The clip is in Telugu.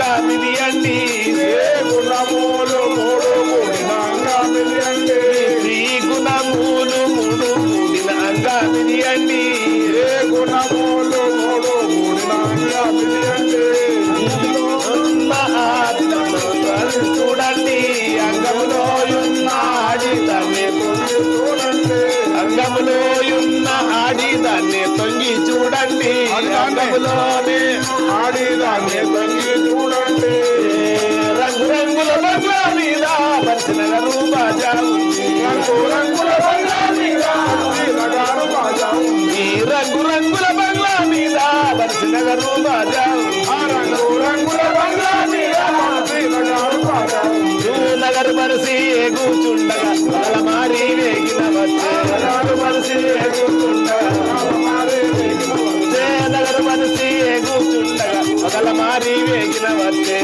అంగామిదియండి గుణములు మూడు కూడిన అంగామిదియండి శ్రీ గుణములు మూడు కూడిన అంగామిదియండి గుణములు మూడు కూడిన అంగామిదియండి ఉన్న ఆత్మను చూడండి అంగములో ఉన్న ఆడిదాన్ని చూడండి అంగములో ఉన్న ఆడిదాన్ని తొంగి చూడండి అంగములోనే ఆడిదాన్ని తొంగి చూడండి రంగురంగుల బంగ్లా మీద పరిచిన రూపాజా ఉంది రంగుల బంగ్లా మీద నగారు బాజా ఉంది ఈ రంగురంగుల బంగ్లా మీద పరిచిన రూపాజా ఆ రంగుల బంగ్లా మీద నగారు బాజా ఉంది నగరు మరిసి కూర్చుండగా వాళ్ళ మారి వేగిన వచ్చే నగరు మరిసి కూర్చుండగా నగరు మనిషి కూర్చుండగా ఒకళ్ళ మారి వేగిన వచ్చే